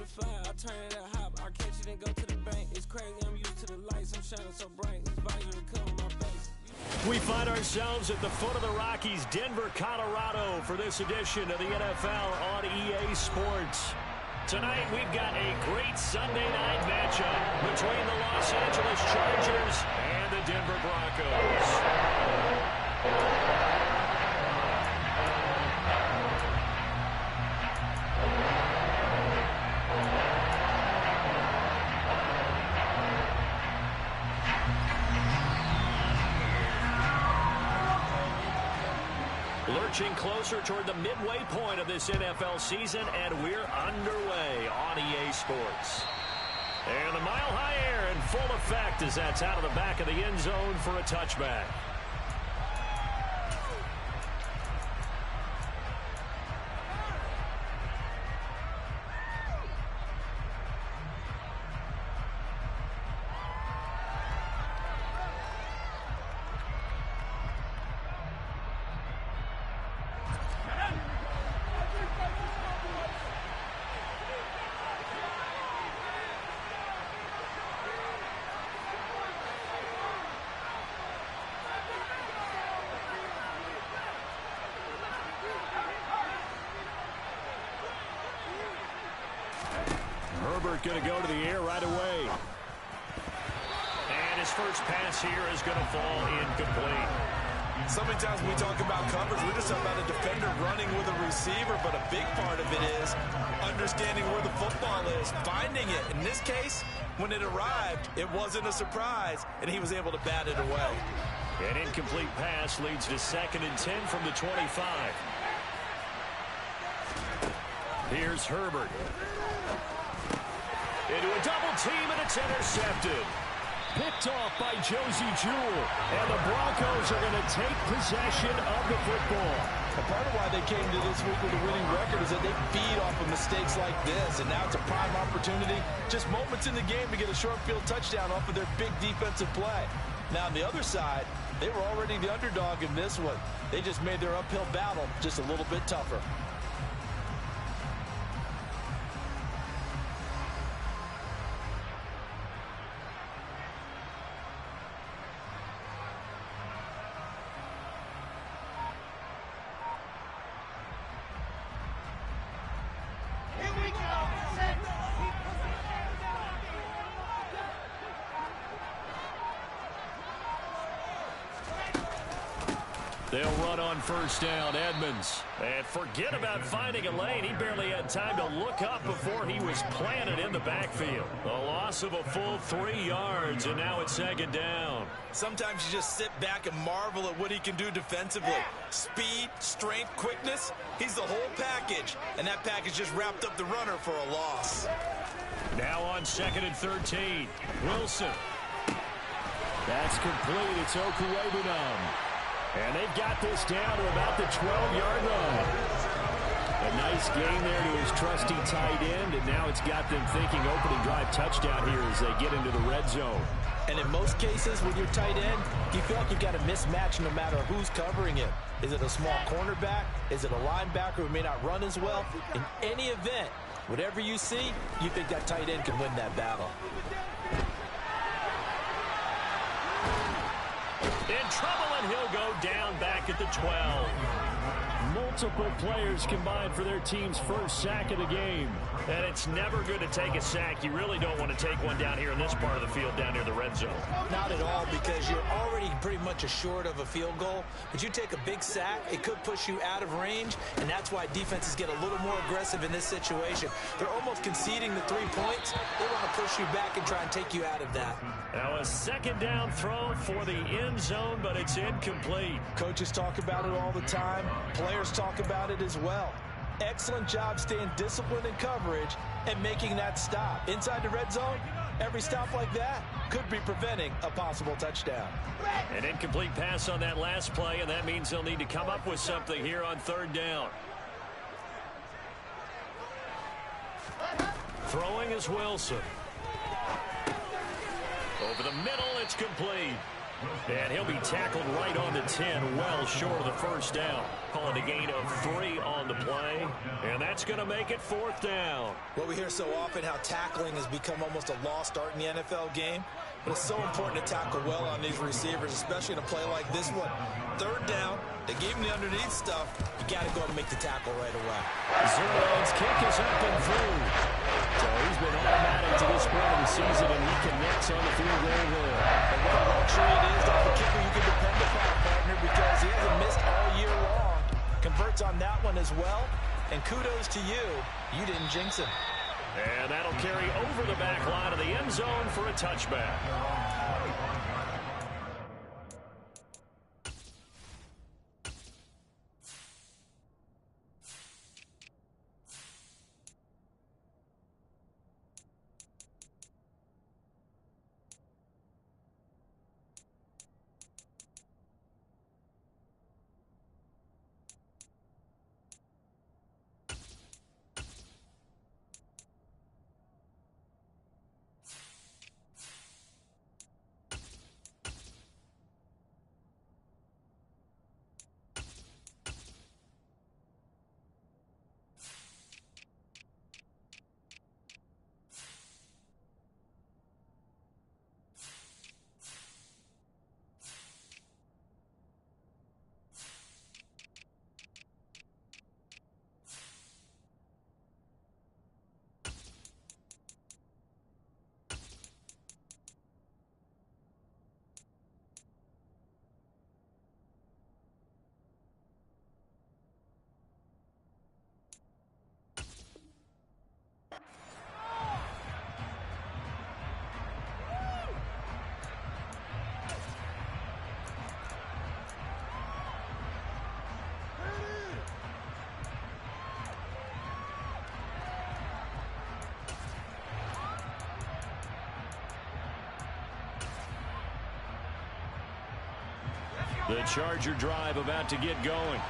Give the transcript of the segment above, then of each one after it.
fly, I turn it up hop. I catch it and go to the bank. It's crazy, I'm used to the lights. I'm shining so bright. This visor to cover my face. We find ourselves at the foot of the Rockies, Denver, Colorado, for this edition of the NFL on EA Sports. Tonight, we've got a great Sunday night matchup between the Los Angeles Chargers and the Denver Broncos. Lurching closer toward the midway point of this NFL season, and we're underway on EA Sports. And the mile-high air in full effect as that's out of the back of the end zone for a touchback. Herbert going to go to the air right away. And his first pass here is going to fall incomplete. So many times when we talk about coverage, we're just talking about a defender running with a receiver, but a big part of it is understanding where the football is, finding it. In this case, when it arrived, it wasn't a surprise, and he was able to bat it away. An incomplete pass leads to 2nd and 10 from the 25. Here's Herbert. Into a double team, and it's intercepted. Picked off by Josie Jewell. And the Broncos are going to take possession of the football. And part of why they came to this week with a winning record is that they feed off of mistakes like this. And now it's a prime opportunity, just moments in the game, to get a short field touchdown off of their big defensive play. Now on the other side, they were already the underdog in this one. They just made their uphill battle just a little bit tougher. They'll run on first down, Edmonds. And forget about finding a lane. He barely had time to look up before he was planted in the backfield. A loss of a full 3 yards, and now it's 2nd down. Sometimes you just sit back and marvel at what he can do defensively. Speed, strength, quickness, he's the whole package. And that package just wrapped up the runner for a loss. Now on 2nd and 13, Wilson. That's complete. It's Okuwebunam. And they've got this down to about the 12-yard line. A nice gain there to his trusty tight end, and now it's got them thinking opening drive touchdown here as they get into the red zone. And in most cases with your tight end, you feel like you've got a mismatch no matter who's covering it. Is it a small cornerback? Is it a linebacker who may not run as well? In any event, whatever you see, you think that tight end can win that battle. In trouble, and he'll go down back at the 12. Multiple players combined for their team's first sack of the game. And it's never good to take a sack. You really don't want to take one down here in this part of the field down near the red zone. Not at all, because you're already pretty much assured of a field goal. But you take a big sack, it could push you out of range, and that's why defenses get a little more aggressive in this situation. They're almost conceding the 3 points. They want to push you back and try and take you out of that. Now a 2nd down throw for the end zone, but it's incomplete. Coaches talk about it all the time. Players talk about it as well. Excellent job staying disciplined in coverage and making that stop. Inside the red zone, every stop like that could be preventing a possible touchdown. An incomplete pass on that last play, and that means they'll need to come up with something here on 3rd down. Throwing is Wilson. Over the middle, it's complete. And he'll be tackled right on the 10, well short of the first down. Calling a gain of 3 on the play, and that's going to make it 4th down. Well, we hear so often how tackling has become almost a lost art in the NFL game, but it's so important to tackle well on these receivers, especially in a play like this one. 3rd down, they gave him the underneath stuff. You got to go and make the tackle right away. Zerline's kick is up and through. So he's been automatic to this point of the season, and he connects on the field goal there. And what a luxury it is to have a kicker you can depend upon, partner, because he hasn't missed all year long. Converts on that one as well, and kudos to you. You didn't jinx him. And that'll carry over the back line of the end zone for a touchback. The Charger drive about to get going.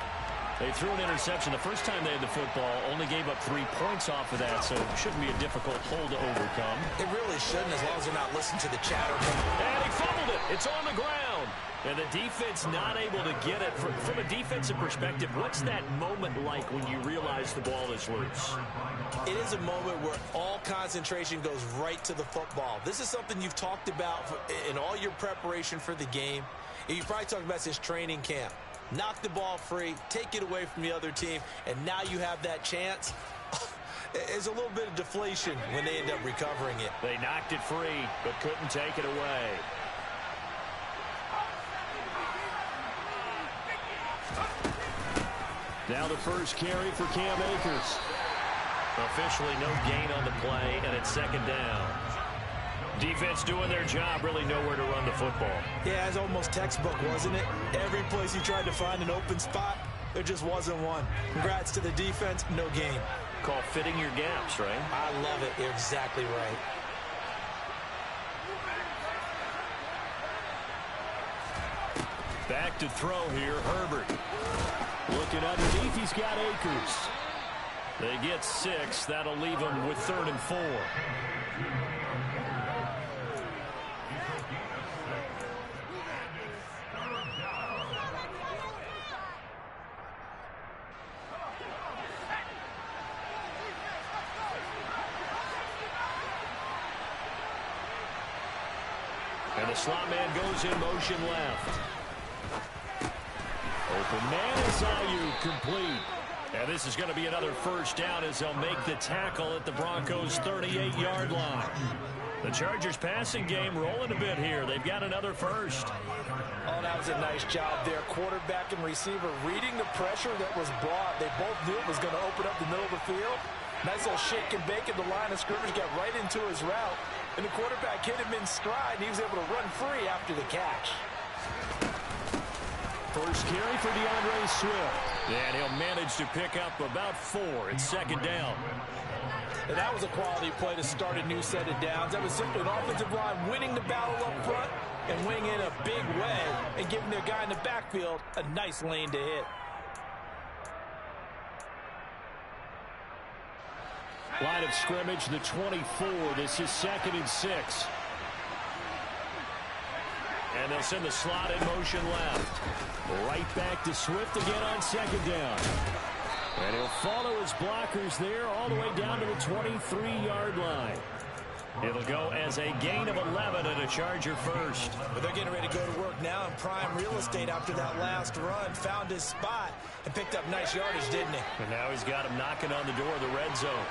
They threw an interception the first time they had the football, only gave up 3 points off of that, so it shouldn't be a difficult hole to overcome. It really shouldn't, as long as they're not listening to the chatter. And he fumbled it. It's on the ground. And the defense not able to get it. From a defensive perspective, what's that moment like when you realize the ball is loose? It is a moment where all concentration goes right to the football. This is something you've talked about in all your preparation for the game. You probably talked about this training camp. Knock the ball free, take it away from the other team, and now you have that chance. There's a little bit of deflation when they end up recovering it. They knocked it free, but couldn't take it away. Now the first carry for Cam Akers. Officially no gain on the play, and it's 2nd down. Defense doing their job, really nowhere to run the football. Yeah, it's almost textbook, wasn't it? Every place he tried to find an open spot, there just wasn't one. Congrats to the defense, no gain. Call fitting your gaps, right? I love it. You're exactly right. Back to throw here, Herbert. Looking underneath, he's got Akers. They get 6. That'll leave them with 3rd and 4. And the slot man goes in motion left. Open man is Ayuk, complete. And this is going to be another first down as they'll make the tackle at the Broncos' 38-yard line. The Chargers passing game rolling a bit here. They've got another first. Oh, that was a nice job there. Quarterback and receiver reading the pressure that was brought. They both knew it was going to open up the middle of the field. Nice little shake and bake at the line of scrimmage, got right into his route. And the quarterback hit him in stride, and he was able to run free after the catch. First carry for DeAndre Swift. And he'll manage to pick up about 4. It's 2nd down. And that was a quality play to start a new set of downs. That was simply an offensive line winning the battle up front and winning in a big way and giving their guy in the backfield a nice lane to hit. Line of scrimmage, the 24. This is 2nd and 6. And they'll send the slot in motion left. Right back to Swift again on second down. And he'll follow his blockers there all the way down to the 23-yard line. It'll go as a gain of 11 and a Charger first. But they're getting ready to go to work now in prime real estate after that last run. Found his spot and picked up nice yardage, didn't he? And now he's got him knocking on the door of the red zone.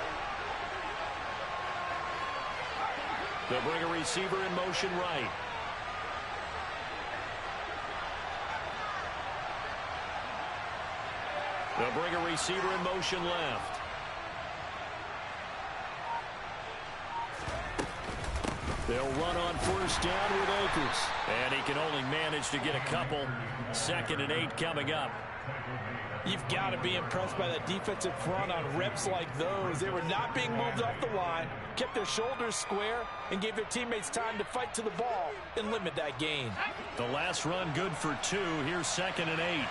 They'll bring a receiver in motion right. They'll bring a receiver in motion left. They'll run on first down with Akers. And he can only manage to get a couple. 2nd and 8 coming up. You've got to be impressed by that defensive front on reps like those. They were not being moved off the line, kept their shoulders square, and gave their teammates time to fight to the ball and limit that gain. The last run good for 2. Here's 2nd and 8.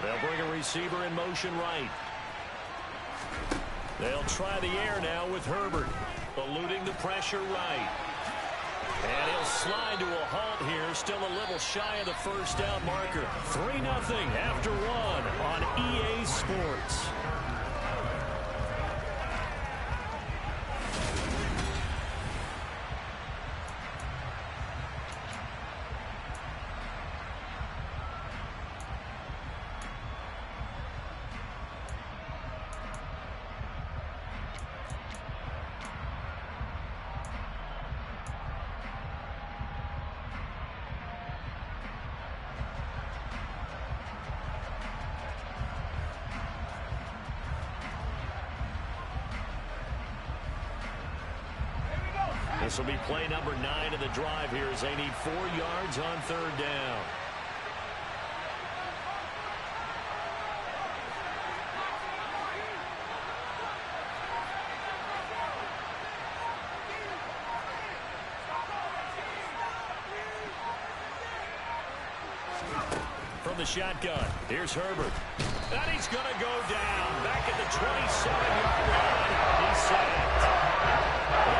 They'll bring a receiver in motion right. They'll try the air now with Herbert, eluding the pressure right. And he'll slide to a halt here, still a little shy of the first down marker. 3-0 after 1 on EA Sports. This will be play number 9 of the drive here as they need 4 yards on 3rd down. From the shotgun, here's Herbert. And he's going to go down back at the 27-yard line. He's sacked.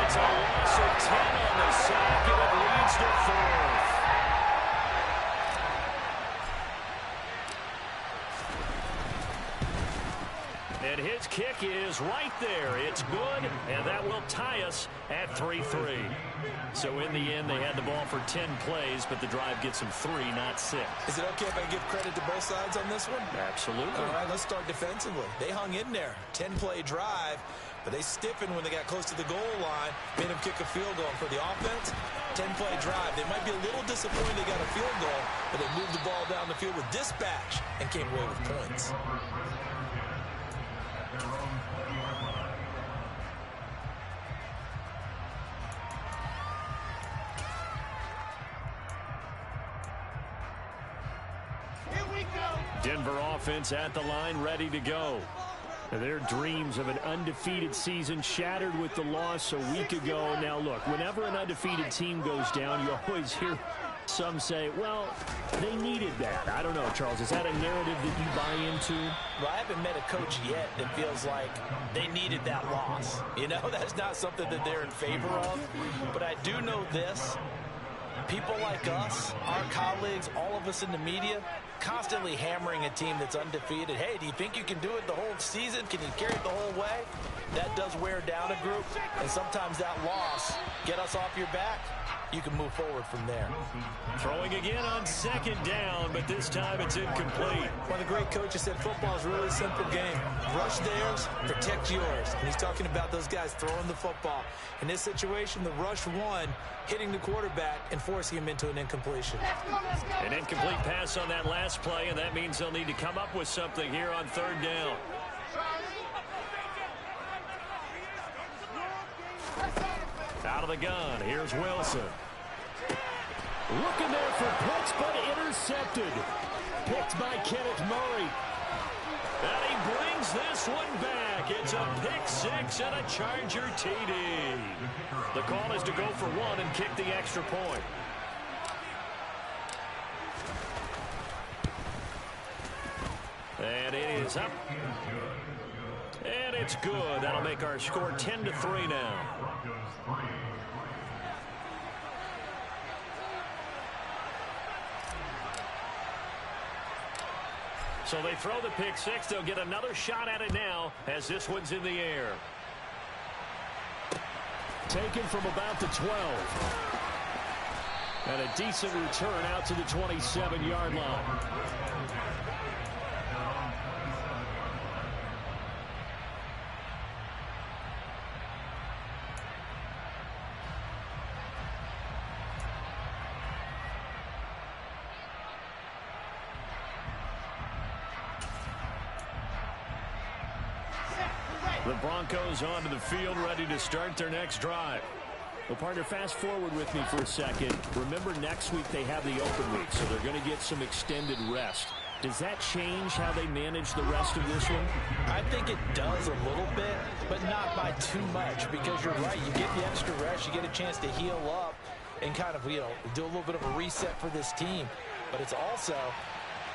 It's a loss of 10 on the sack, and it leads to 4th. And his kick is right there. It's good, and that will tie us at 3-3. So in the end, they had the ball for 10 plays, but the drive gets them 3, not 6. Is it okay if I give credit to both sides on this one? Absolutely. All right, let's start defensively. They hung in there. 10-play drive, but they stiffened when they got close to the goal line, made them kick a field goal. For the offense, 10-play drive. They might be a little disappointed they got a field goal, but they moved the ball down the field with dispatch and came away with points. Denver offense at the line, ready to go. Their dreams of an undefeated season shattered with the loss a week ago. Now, look, whenever an undefeated team goes down, you always hear some say, well, they needed that. I don't know, Charles. Is that a narrative that you buy into? Well, I haven't met a coach yet that feels like they needed that loss. You know, that's not something that they're in favor of. But I do know this. People like us, our colleagues, all of us in the media, constantly hammering a team that's undefeated. Hey, do you think you can do it the whole season? Can you carry it the whole way? That does wear down a group, and sometimes that loss get us off your back. You can move forward from there. Throwing again on 2nd down, but this time it's incomplete. One of the great coaches said football is a really simple game. Rush theirs, protect yours. And he's talking about those guys throwing the football. In this situation, the rush one, hitting the quarterback and forcing him into an incompletion. An incomplete pass on that last play, and that means they'll need to come up with something here on 3rd down. Out of the gun, here's Wilson. Looking there for Pitts, but intercepted. Picked by Kenneth Murray. And he brings this one back. It's a pick 6 and a Charger TD. The call is to go for 1 and kick the extra point. And it is up. And it's good. That'll make our score 10-3 now. So they throw the pick six. They'll get another shot at it now as this one's in the air. Taken from about the 12. And a decent return out to the 27-yard line. The Broncos onto the field, ready to start their next drive. Well, partner, fast forward with me for a second. Remember, next week they have the open week, so they're going to get some extended rest. Does that change how they manage the rest of this one? I think it does a little bit, but not by too much, because you're right. You get the extra rest. You get a chance to heal up and kind of, do a little bit of a reset for this team. But it's also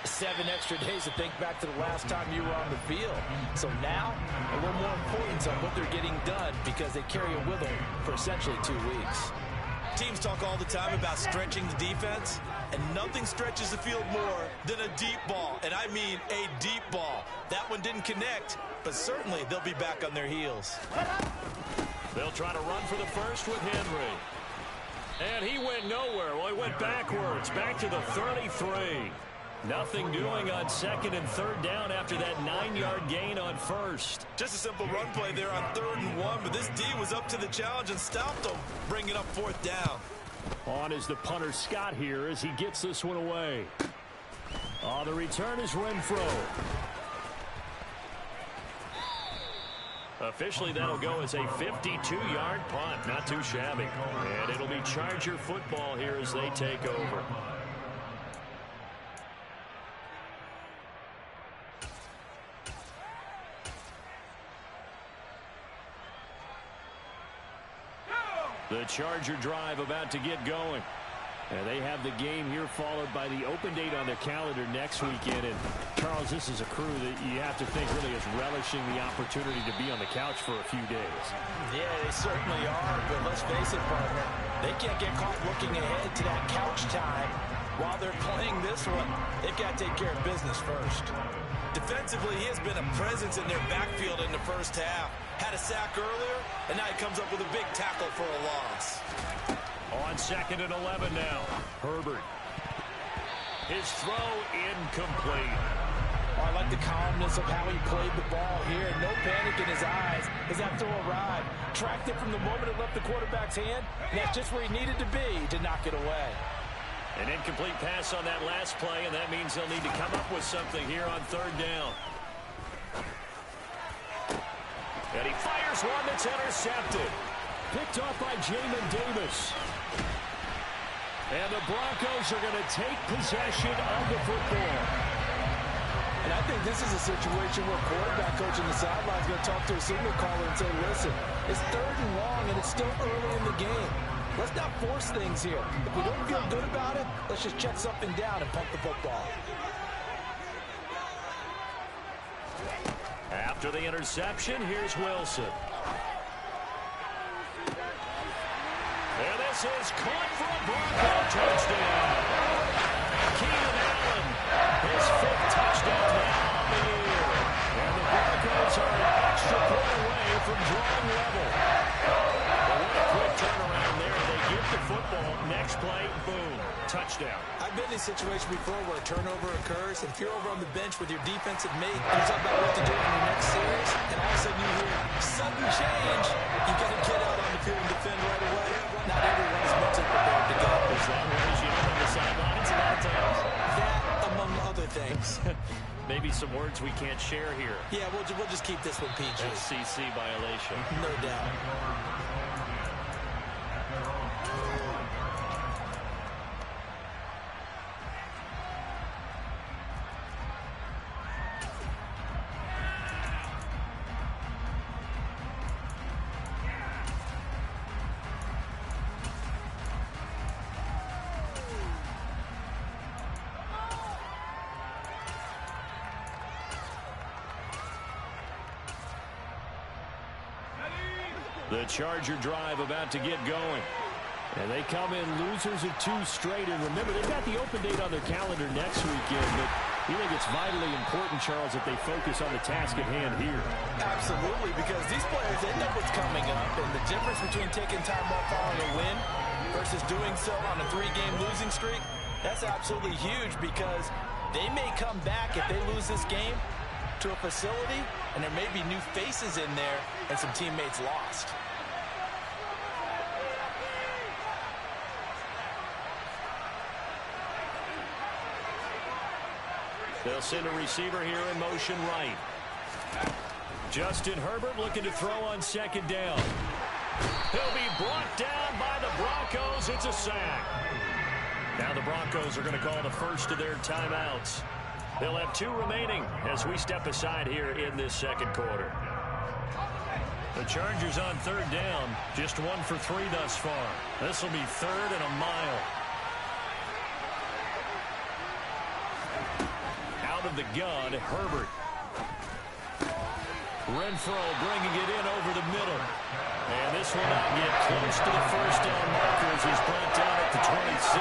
7 extra days to think back to the last time you were on the field. So now, a little more importance on what they're getting done because they carry it with them for essentially 2 weeks. Teams talk all the time about stretching the defense, and nothing stretches the field more than a deep ball, and I mean a deep ball. That one didn't connect, but certainly they'll be back on their heels. They'll try to run for the first with Henry. And he went nowhere. Well, he went backwards, back to the 33. Nothing doing on 2nd and 3rd down after that 9-yard gain on 1st. Just a simple run play there on 3rd and 1, but this D was up to the challenge and stopped them, bringing up 4th down. On is the punter Scott here as he gets this one away. The return is Renfro. Officially, that'll go as a 52-yard punt. Not too shabby. And it'll be Charger football here as they take over. The Charger drive about to get going. And they have the game here followed by the open date on their calendar next weekend. And, Charles, this is a crew that you have to think really is relishing the opportunity to be on the couch for a few days. Yeah, they certainly are. But let's face it, partner, they can't get caught looking ahead to that couch time while they're playing this one. They've got to take care of business first. Defensively, he has been a presence in their backfield in the first half. Had a sack earlier, and now he comes up with a big tackle for a loss. On 2nd and 11 now. Herbert. His throw incomplete. I like the calmness of how he played the ball here. No panic in his eyes as that throw arrived. Tracked it from the moment it left the quarterback's hand, and that's just where he needed to be to knock it away. An incomplete pass on that last play, and that means they'll need to come up with something here on 3rd down. And he fires one that's intercepted. Picked off by Jamin Davis. And the Broncos are going to take possession of the football. And I think this is a situation where quarterback coach on the sideline is going to talk to a signal caller and say, listen, it's 3rd and long, and it's still early in the game. Let's not force things here. If we don't feel good about it, let's just check something down and pump the football. After the interception, here's Wilson. And this is caught for a Bronco touchdown. Keenan Allen, his 5th touchdown now on the year. And the Broncos are an extra point away from drawing level. But what a quick turnaround there. They get the football. Next play, boom, touchdown. I've been in a situation before where a turnover occurs, and if you're over on the bench with your defensive mate, you talk about what to do in your next series, and all of a sudden you hear sudden change. You got to get out on the field and defend right away. Not everyone is mentally prepared to go. Is that what you on the sidelines a lot of times? That, among other things. Maybe some words we can't share here. Yeah, we'll just keep this one PG. FCC violation. No doubt. The Charger drive about to get going. And they come in losers of 2 straight. And remember, they've got the open date on their calendar next weekend. But you think it's vitally important, Charles, that they focus on the task at hand here? Absolutely, because these players, they know what's coming up. And the difference between taking time off following a win versus doing so on a 3-game losing streak, that's absolutely huge, because they may come back if they lose this game to a facility, and there may be new faces in there and some teammates lost. They'll send a receiver here in motion right. Justin Herbert looking to throw on 2nd down. He'll be brought down by the Broncos. It's a sack. Now the Broncos are going to call the first of their timeouts. They'll have 2 remaining as we step aside here in this 2nd quarter. The Chargers on 3rd down. Just 1 for 3 thus far. This will be 3rd and a mile. Of the gun, Herbert. Renfrow bringing it in over the middle. And this will not get close to the 1st down marker as he's brought down at the 26.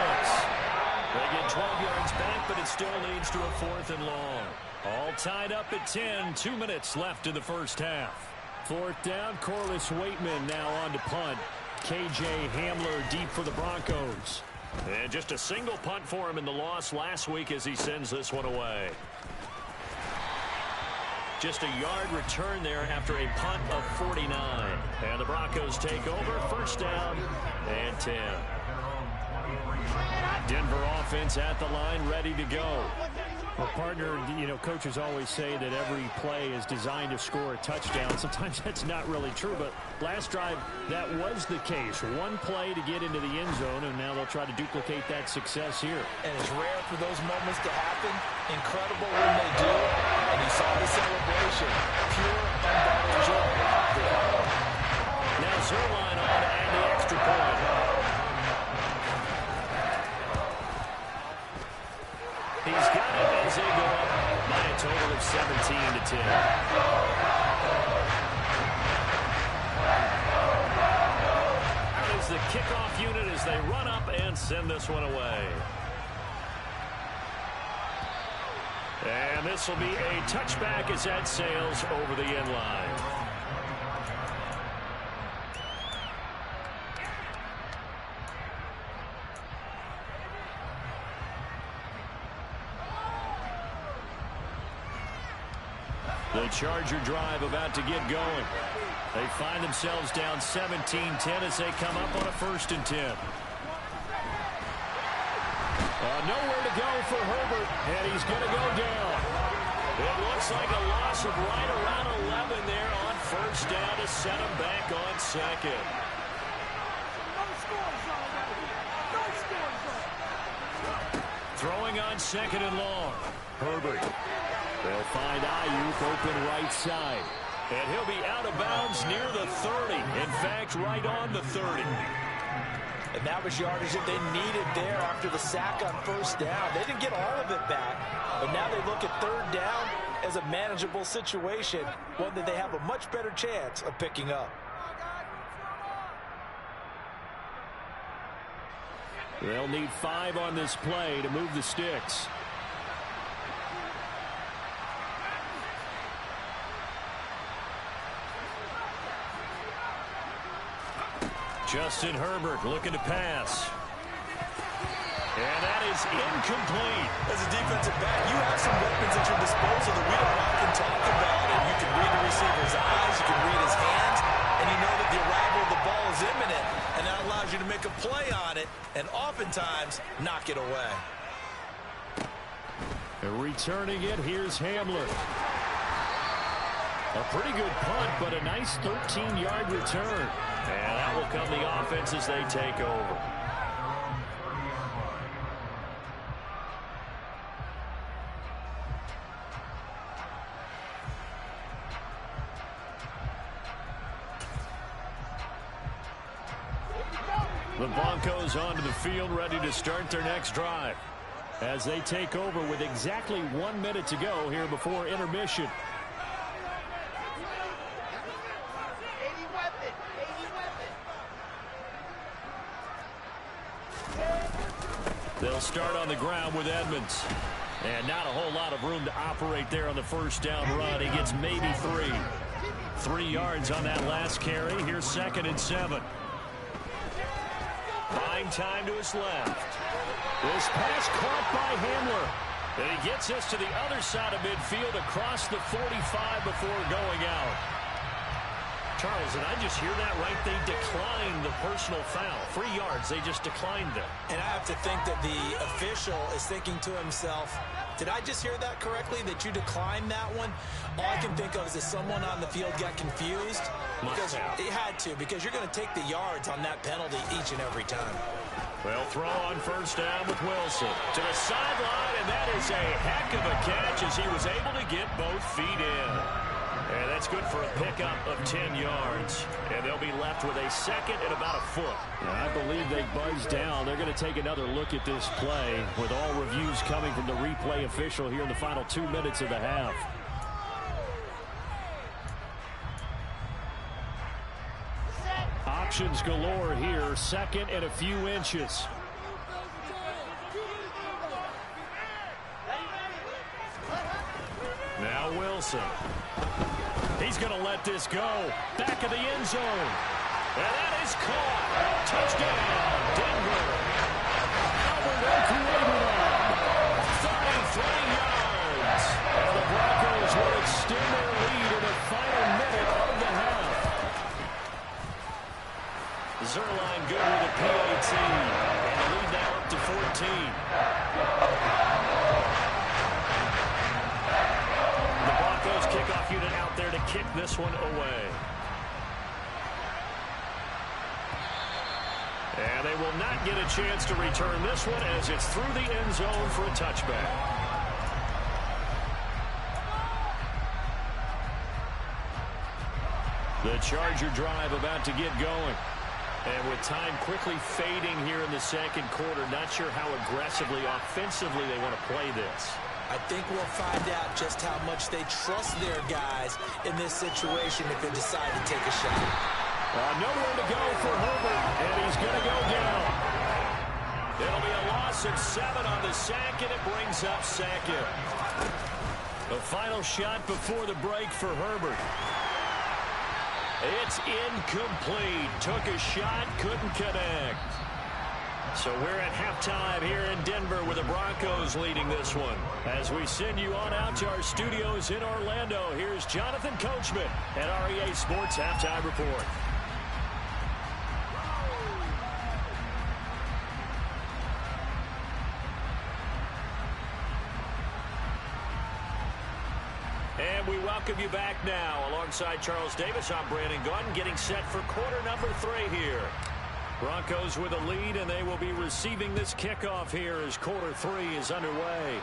They get 12 yards back, but it still leads to a 4th and long. All tied up at 10. 2 minutes left in the first half. 4th down, Corliss Waitman now on to punt. KJ Hamler deep for the Broncos. And just a single punt for him in the loss last week as he sends this one away. Just a yard return there after a punt of 49. And the Broncos take over. 1st down and 10. Denver offense at the line, ready to go. Well, partner, you know, coaches always say that every play is designed to score a touchdown. Sometimes that's not really true, but last drive, that was the case. 1 play to get into the end zone, and now they'll try to duplicate that success here. And it's rare for those moments to happen. Incredible when they do. And you saw the celebration. Pure, unbothered joy. Now Zuerlein on to add the extra point. He's got it as they go up by a total of 17 to 10. That is the kickoff unit as they run up and send this one away. And this will be a touchback as that sails over the end line. The Charger drive about to get going. They find themselves down 17-10 as they come up on a 1st and 10. Nowhere to go for Herbert, and he's going to go down. It looks like a loss of right around 11 there on 1st down to set him back on 2nd. Throwing on 2nd and long. Herbert. They'll find Ayuk open right side. And he'll be out of bounds near the 30. In fact, right on the 30. And that was yardage that they needed there after the sack on 1st down. They didn't get all of it back, but now they look at 3rd down as a manageable situation, one that they have a much better chance of picking up. They'll need 5 on this play to move the sticks. Justin Herbert looking to pass. And that is incomplete. As a defensive back, you have some weapons at your disposal that we don't often talk about. And you can read the receiver's eyes, you can read his hands, and you know that the arrival of the ball is imminent. And that allows you to make a play on it and oftentimes knock it away. And returning it, here's Hamler. A pretty good punt, but a nice 13-yard return. And that will come the offense as they take over. The Broncos onto the field, ready to start their next drive as they take over with exactly 1 minute to go here before intermission. start on the ground with Edmonds. And not a whole lot of room to operate there on the first down run. He gets maybe 3. 3 yards on that last carry. Here's 2nd and 7. Buying time to his left. This pass caught by Hamler. And he gets us to the other side of midfield across the 45 before going out. Charles, and I just hear that right? They declined the personal foul. 3 yards, they just declined it. And I have to think that the official is thinking to himself, did I just hear that correctly, that you declined that one? All I can think of is that someone on the field got confused. Because it had to, because you're going to take the yards on that penalty each and every time. Well, throw on first down with Wilson. To the sideline, and that is a heck of a catch as he was able to get both feet in. And that's good for a pickup of 10 yards. And they'll be left with a 2nd and about a foot. I believe they buzzed down. They're going to take another look at this play with all reviews coming from the replay official here in the final 2 minutes of the half. Options galore here. 2nd and a few inches. Now Wilson. He's going to let this go. Back of the end zone. And that is caught. Touchdown, Denver. Albert Okwuegbunam. 33 yards. And the Broncos will extend their lead in the final minute of the half. Zerline good with a PAT. And the lead now up to 14. Kickoff unit out there to kick this one away. And they will not get a chance to return this one as it's through the end zone for a touchback. The Charger drive about to get going. And with time quickly fading here in the second quarter, not sure how aggressively, offensively they want to play this. I think we'll find out just how much they trust their guys in this situation if they decide to take a shot. Nowhere to go for Herbert, and he's going to go down. It'll be a loss of 7 on the sack, and it brings up 2nd. The final shot before the break for Herbert. It's incomplete. Took a shot, couldn't connect. So we're at halftime here in Denver with the Broncos leading this one. As we send you on out to our studios in Orlando, here's Jonathan Coachman at REA Sports Halftime Report. And we welcome you back now. Alongside Charles Davis, I'm Brandon Gaudin, getting set for quarter number 3 here. Broncos with a lead, and they will be receiving this kickoff here as quarter 3 is underway.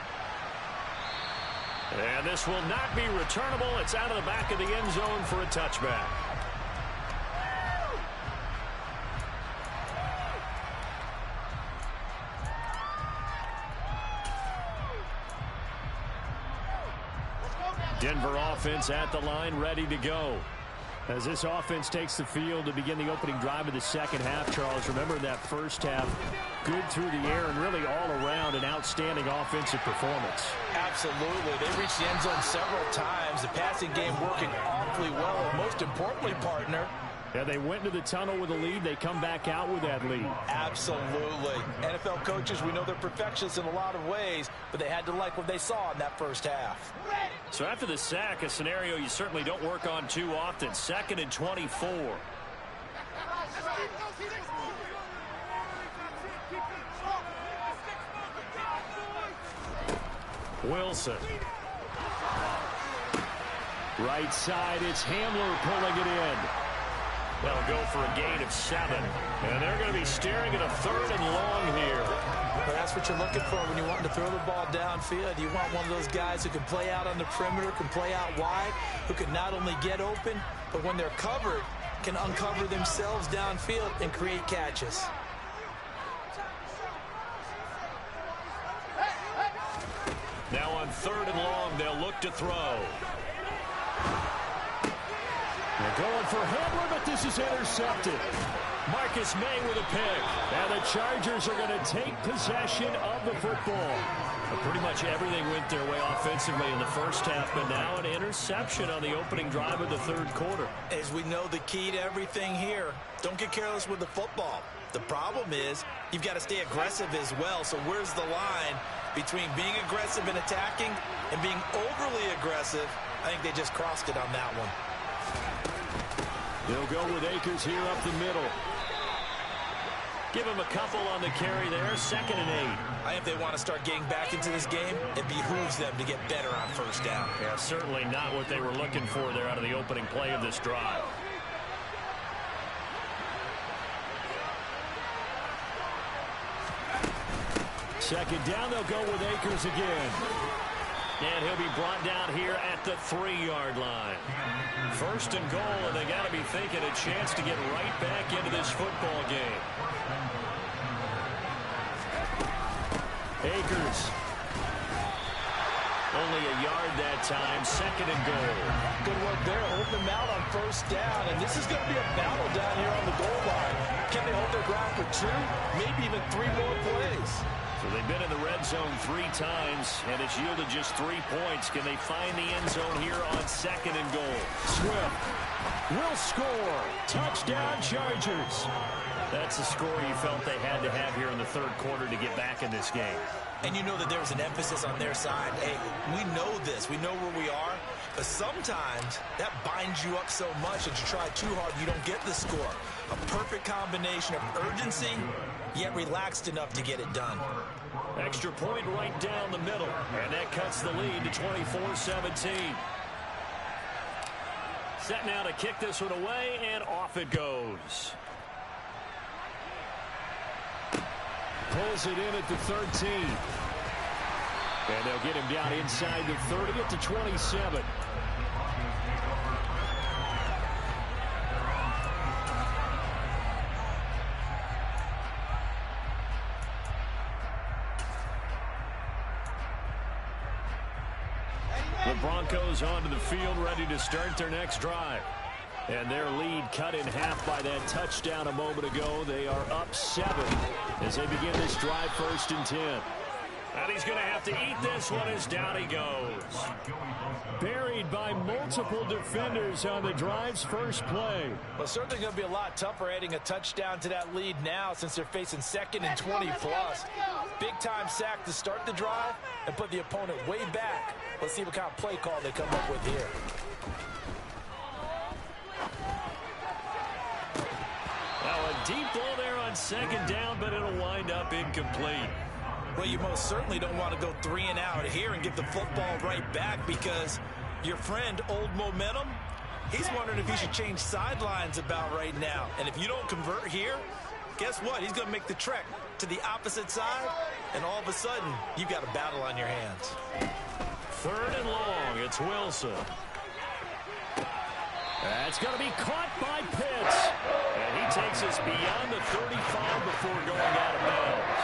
And this will not be returnable. It's out of the back of the end zone for a touchback. Denver offense at the line, ready to go. As this offense takes the field to begin the opening drive of the second half, Charles, remember that first half, good through the air and really all around an outstanding offensive performance. Absolutely. They reached the end zone several times. The passing game working awfully well. Most importantly, partner, yeah, they went into the tunnel with a lead. They come back out with that lead. Absolutely. NFL coaches, we know they're perfectionists in a lot of ways, but they had to like what they saw in that first half. So after the sack, a scenario you certainly don't work on too often. 2nd and 24. Wilson. Right side, it's Hamler pulling it in. They'll go for a gain of 7. And they're going to be staring at a 3rd and long here. Well, that's what you're looking for when you want to throw the ball downfield. You want one of those guys who can play out on the perimeter, can play out wide, who can not only get open, but when they're covered, can uncover themselves downfield and create catches. Now on 3rd and long, they'll look to throw. They're going for Hamler, but this is intercepted. Marcus May with a pick. And the Chargers are going to take possession of the football. Pretty much everything went their way offensively in the first half, but now an interception on the opening drive of the third quarter. As we know, the key to everything here, don't get careless with the football. The problem is you've got to stay aggressive as well. So where's the line between being aggressive and attacking and being overly aggressive? I think they just crossed it on that one. They'll go with Akers here up the middle. Give him a couple on the carry there. 2nd and 8. I think if they want to start getting back into this game, it behooves them to get better on first down. Yeah, certainly not what they were looking for there out of the opening play of this drive. Second down, they'll go with Akers again. And he'll be brought down here at the 3-yard line. 1st and goal, and they got to be thinking a chance to get right back into this football game. Akers. Only a yard that time. 2nd and goal. Good work there. Hold them out on first down, and this is going to be a battle down here on the goal line. Can they hold their ground for 2, maybe even 3 more plays? So they've been in the red zone 3 times, and it's yielded just 3 points. Can they find the end zone here on 2nd and goal? Swift will score. Touchdown, Chargers. That's the score you felt they had to have here in the third quarter to get back in this game. And you know that there was an emphasis on their side. Hey, we know this. We know where we are. But sometimes that binds you up so much that you try too hard, you don't get the score. A perfect combination of urgency, yet relaxed enough to get it done. Extra point right down the middle. And that cuts the lead to 24-17. Set now to kick this one away, and off it goes. Pulls it in at the 13. And they'll get him down inside the 30 at the 27. The Broncos onto the field, ready to start their next drive. And their lead cut in half by that touchdown a moment ago. They are up 7 as they begin this drive, 1st and 10. And he's going to have to eat this one as down he goes. Buried by multiple defenders on the drive's first play. Well, certainly going to be a lot tougher adding a touchdown to that lead now since they're facing 2nd and 20+. Big-time sack to start the drive and put the opponent way back. Let's see what kind of play call they come up with here. Deep ball there on 2nd down, but it'll wind up incomplete. Well, you most certainly don't want to go 3 and out here and get the football right back because your friend, Old Momentum, he's wondering if he should change sidelines about right now. And if you don't convert here, guess what? He's going to make the trek to the opposite side, and all of a sudden, you've got a battle on your hands. 3rd and long. It's Wilson. That's going to be caught by Pitts. And he takes us beyond the 35 before going out of bounds.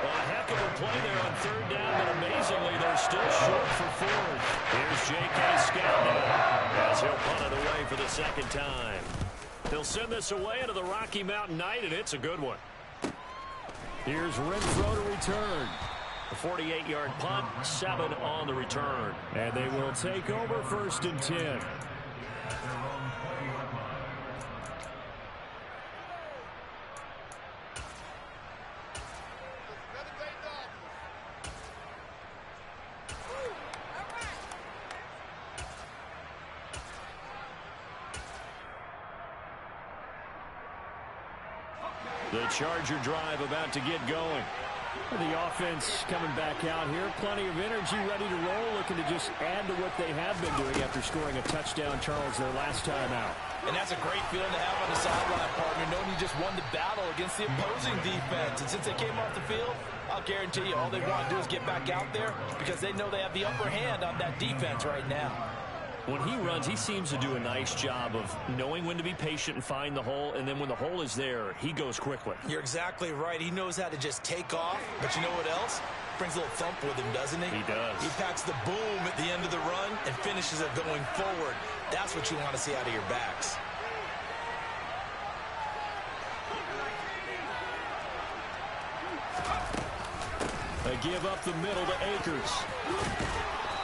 Well, a heck of a play there on 3rd down, but amazingly, they're still short for 4th. Here's J.K. Scott now as he'll punt it away for the 2nd time. They'll send this away into the Rocky Mountain night, and it's a good one. Here's Renfro to return. A 48-yard punt, 7 on the return. And they will take over 1st and 10. The Charger drive about to get going. The offense coming back out here. Plenty of energy, ready to roll, looking to just add to what they have been doing after scoring a touchdown, Charles, their last time out. And that's a great feeling to have on the sideline, partner, knowing you just won the battle against the opposing defense. And since they came off the field, I'll guarantee you all they want to do is get back out there because they know they have the upper hand on that defense right now. When he runs, he seems to do a nice job of knowing when to be patient and find the hole, and then when the hole is there, he goes quickly. You're exactly right. He knows how to just take off, but you know what else? Brings a little thump with him, doesn't he? He does. He packs the boom at the end of the run and finishes it going forward. That's what you want to see out of your backs. give up the middle to Akers.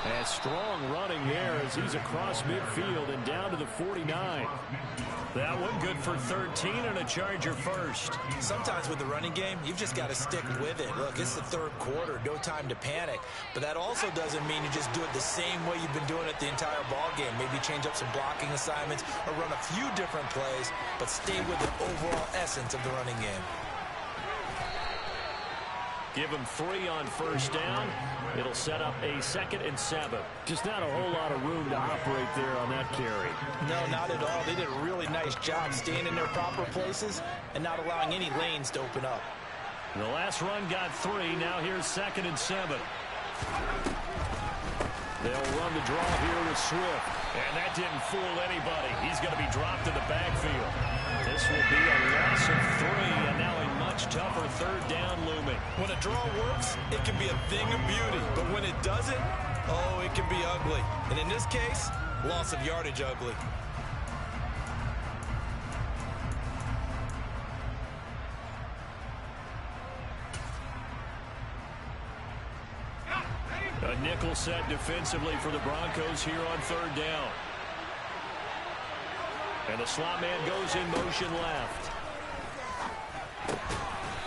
And strong running there as he's across midfield and down to the 49. That one good for 13 and a Charger first. Sometimes with the running game, you've just got to stick with it. Look, it's the third quarter, no time to panic. But that also doesn't mean you just do it the same way you've been doing it the entire ball game. Maybe change up some blocking assignments or run a few different plays, but stay with the overall essence of the running game. Give him 3 on first down. It'll set up a 2nd and 7. Just not a whole lot of room to operate there on that carry. No, not at all. They did a really nice job staying in their proper places and not allowing any lanes to open up. The last run got 3. Now here's 2nd and 7. They'll run the draw here with Swift. And that didn't fool anybody. He's going to be dropped in the backfield. This will be a loss of 3, and now a much tougher 3rd down looming. When a draw works, it can be a thing of beauty. But when it doesn't, oh, it can be ugly. And in this case, loss of yardage ugly. A nickel set defensively for the Broncos here on 3rd down. And the slot man goes in motion left.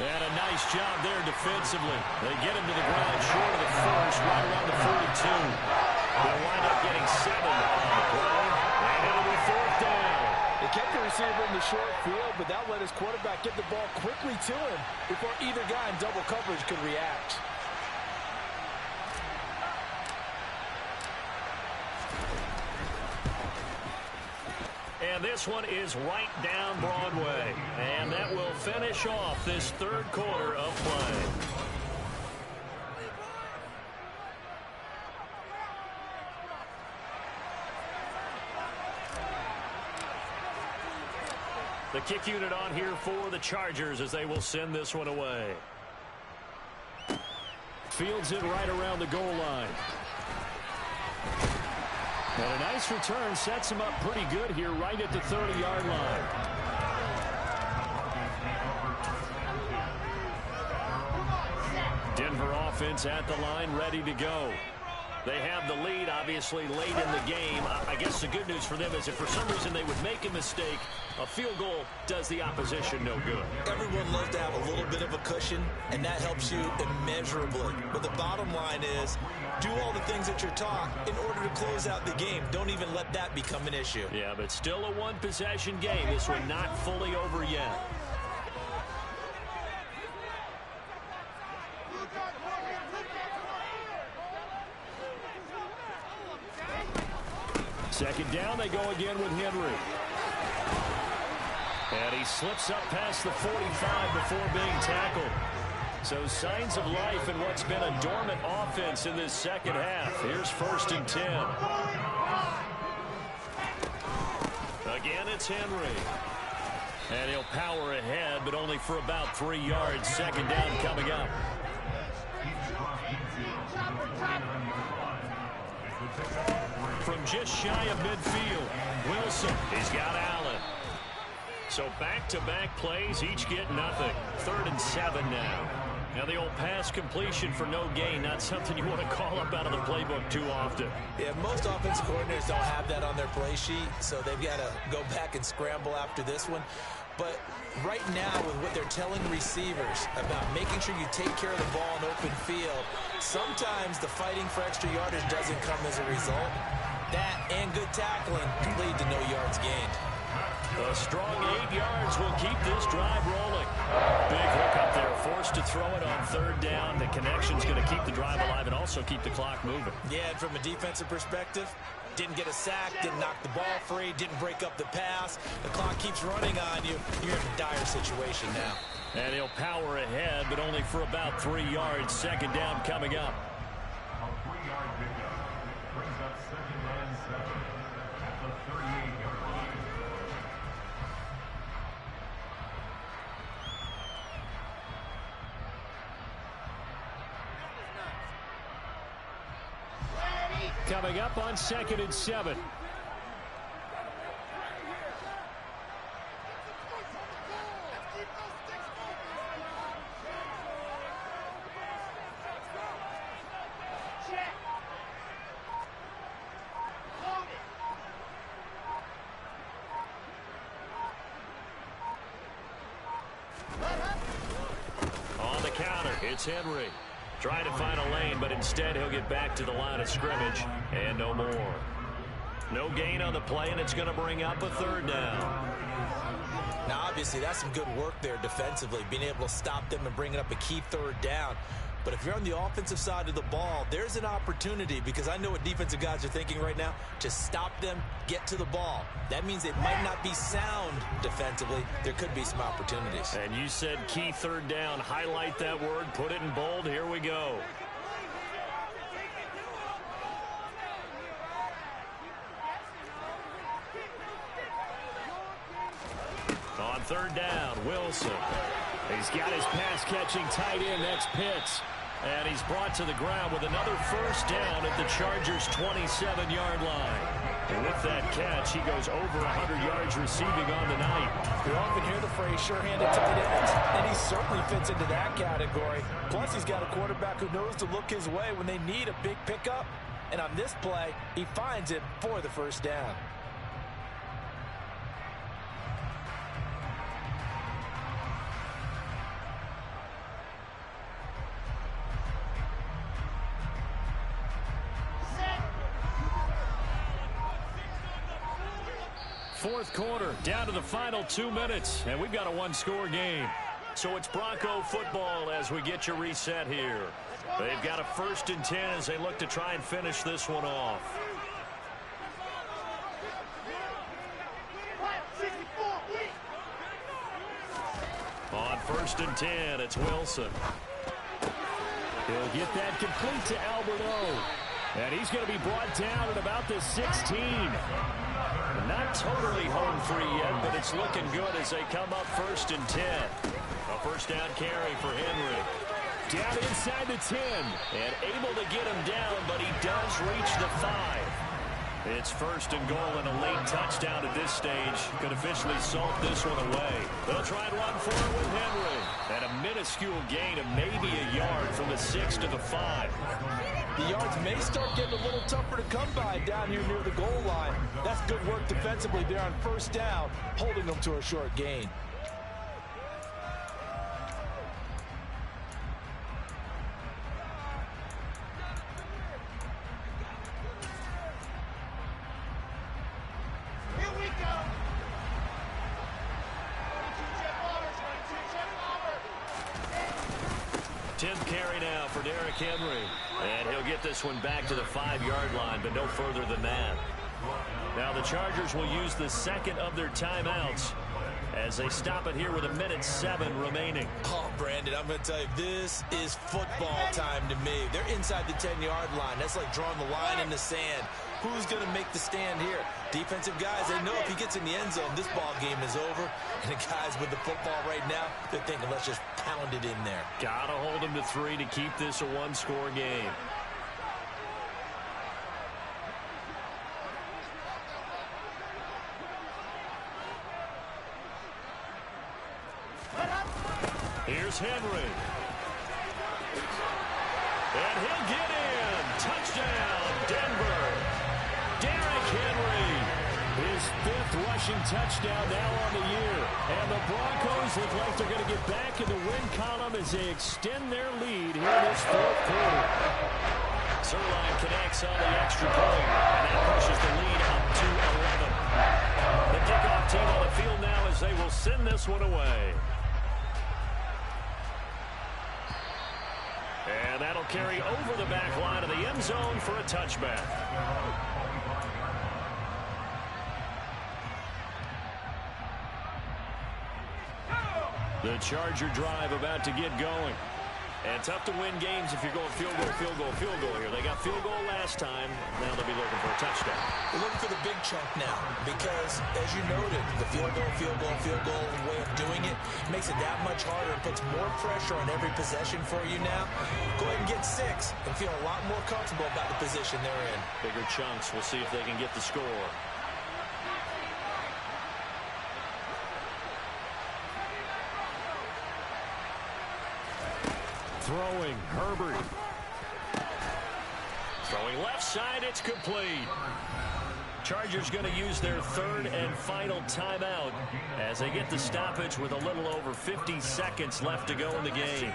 And a nice job there defensively. They get him to the ground short of the first, right around the 42. They'll wind up getting 7 on the play. And it'll be 4th down. They kept the receiver in the short field, but that let his quarterback get the ball quickly to him before either guy in double coverage could react. And this one is right down Broadway. And that will finish off this 3rd quarter of play. The kick unit on here for the Chargers as they will send this one away. Fields it right around the goal line. And a nice return sets him up pretty good here right at the 30-yard line. Denver offense at the line ready to go. They have the lead, obviously, late in the game. I guess the good news for them is if for some reason they would make a mistake, a field goal does the opposition no good. Everyone loves to have a little bit of a cushion, and that helps you immeasurably. But the bottom line is, do all the things that you're taught in order to close out the game. Don't even let that become an issue. Yeah, but still a one-possession game. This one not fully over yet. Second down, they go again with Henry. And he slips up past the 45 before being tackled. So signs of life in what's been a dormant offense in this second half. Here's 1st and 10. Again, it's Henry. And he'll power ahead, but only for about 3 yards. Second down coming up. From just shy of midfield, Wilson. He's got Allen. So back-to-back plays, each get nothing. 3rd and 7 now. Now the old pass completion for no gain, not something you want to call up out of the playbook too often. Yeah, most offensive coordinators don't have that on their play sheet, so they've got to go back and scramble after this one. But right now, with what they're telling receivers about making sure you take care of the ball in open field, sometimes the fighting for extra yardage doesn't come as a result. That and good tackling can lead to no yards gained. A strong 8 yards will keep this drive rolling. Big hook up there, forced to throw it on 3rd down. The connection's going to keep the drive alive and also keep the clock moving. Yeah, and from a defensive perspective, didn't get a sack, didn't knock the ball free, didn't break up the pass. The clock keeps running on you. You're in a dire situation now. And he'll power ahead, but only for about 3 yards. Second down coming up. A 3-yard pickup brings up 2nd and 7 at the 38-yard line. Coming up on 2nd and 7. it's Henry. Trying to find a lane, but instead he'll get back to the line of scrimmage and no more. No gain on the play, and it's going to bring up a third down. Now, obviously, that's some good work there defensively, being able to stop them and bringing up a key third down. But if you're on the offensive side of the ball, there's an opportunity, because I know what defensive guys are thinking right now. Just stop them, get to the ball. That means it might not be sound defensively. There could be some opportunities. And you said key third down. Highlight that word, put it in bold. Here we go. On third down, Wilson. He's got his pass-catching tight end. That's Pitts. And he's brought to the ground with another first down at the Chargers' 27-yard line. And with that catch, he goes over 100 yards receiving on the night. You often hear the phrase sure-handed tight ends, and he certainly fits into that category. Plus, he's got a quarterback who knows to look his way when they need a big pickup. And on this play, he finds it for the first down. Fourth quarter, down to the final 2 minutes, and we've got a one-score game. So it's Bronco football as we get you reset here. They've got a 1st and 10 as they look to try and finish this one off. On 1st and 10, it's Wilson. He'll get that complete to Alberto. And he's going to be brought down at about the 16. Not totally home free yet, but it's looking good as they come up 1st and 10. A first down carry for Henry. Down inside the 10. And able to get him down, but he does reach the 5. It's 1st and goal, and a late touchdown at this stage could officially salt this one away. They'll try and run for it with Henry. And a minuscule gain of maybe a yard from the 6 to the 5. The yards may start getting a little tougher to come by down here near the goal line. That's good work defensively there on first down, holding them to a short gain. Henry, and he'll get this one back to the 5-yard line, but no further than that. Now the Chargers will use the second of their timeouts as they stop it here with 1:07 remaining. Oh, Brandon, I'm going to tell you, this is football time to me. They're inside the 10-yard line. That's like drawing the line in the sand. Who's going to make the stand here? Defensive guys, they know if he gets in the end zone, this ball game is over. And the guys with the football right now, they're thinking, let's just pound it in there. Gotta hold him to 3 to keep this a one-score game. Here's Henry. And he'll get in. Touchdown, Denver. Derrick Henry. His 5th rushing touchdown now on the year. And the Broncos look like they're going to get back in the win column as they extend their lead here in this 4th quarter. Zuerlein connects on the extra point, and that pushes the lead up to 11. The kickoff team on the field now as they will send this one away. And that'll carry over the back line of the end zone for a touchback. The Charger drive about to get going. And tough to win games if you're going field goal, field goal, field goal here. They got field goal last time. Now they'll be looking for a touchdown. They're looking for the big chunk now because, as you noted, the field goal way of doing it makes it that much harder and puts more pressure on every possession for you now. Go ahead and get 6 and feel a lot more comfortable about the position they're in. Bigger chunks. We'll see if they can get the score. Throwing, Herbert. Throwing left side, it's complete. Chargers going to use their 3rd and final timeout as they get the stoppage with a little over 50 seconds left to go in the game.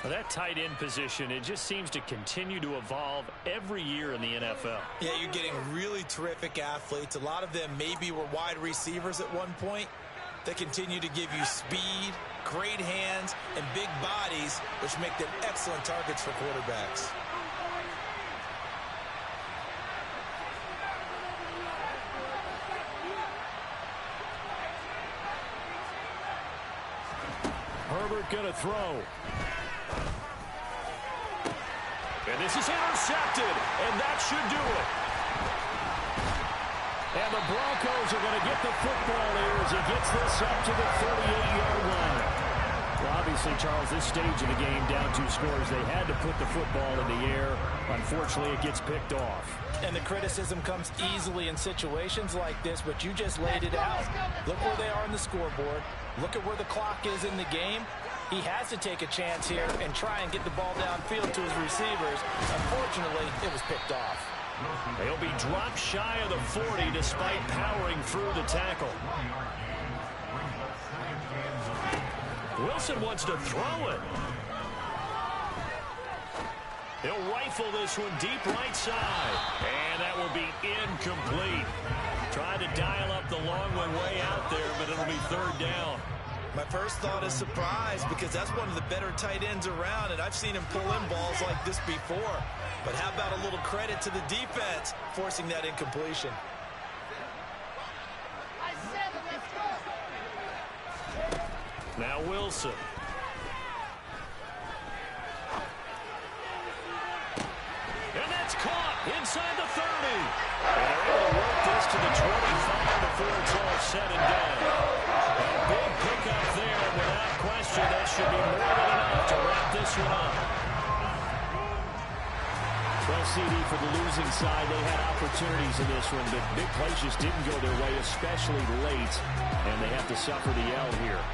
Well, that tight end position, it just seems to continue to evolve every year in the NFL. Yeah, you're getting really terrific athletes. A lot of them maybe were wide receivers at one point. They continue to give you speed, great hands, and big bodies, which make them excellent targets for quarterbacks. Herbert going to throw. And this is intercepted, and that should do it. And the Broncos are going to get the football here as he gets this up to the 38-yard line. Well, obviously, Charles, this stage of the game, down 2 scores, they had to put the football in the air. Unfortunately, it gets picked off. And the criticism comes easily in situations like this, but you just laid it out. Look where they are on the scoreboard. Look at where the clock is in the game. He has to take a chance here and try and get the ball downfield to his receivers. Unfortunately, it was picked off. They'll be dropped shy of the 40 despite powering through the tackle. Wilson wants to throw it. He'll rifle this one deep right side. And that will be incomplete. Tried to dial up the long one way out there, but it'll be 3rd down. My first thought is surprise, because that's one of the better tight ends around, and I've seen him pull in balls like this before. But how about a little credit to the defense forcing that incompletion? Now Wilson. And that's caught inside the 30. And they're able to work this to the 25 before it's all said and done. A big pickup there, and without question, that should be more than enough to wrap this one up. Well, CD, for the losing side, they had opportunities in this one, but big plays just didn't go their way, especially late, and they have to suffer the L here.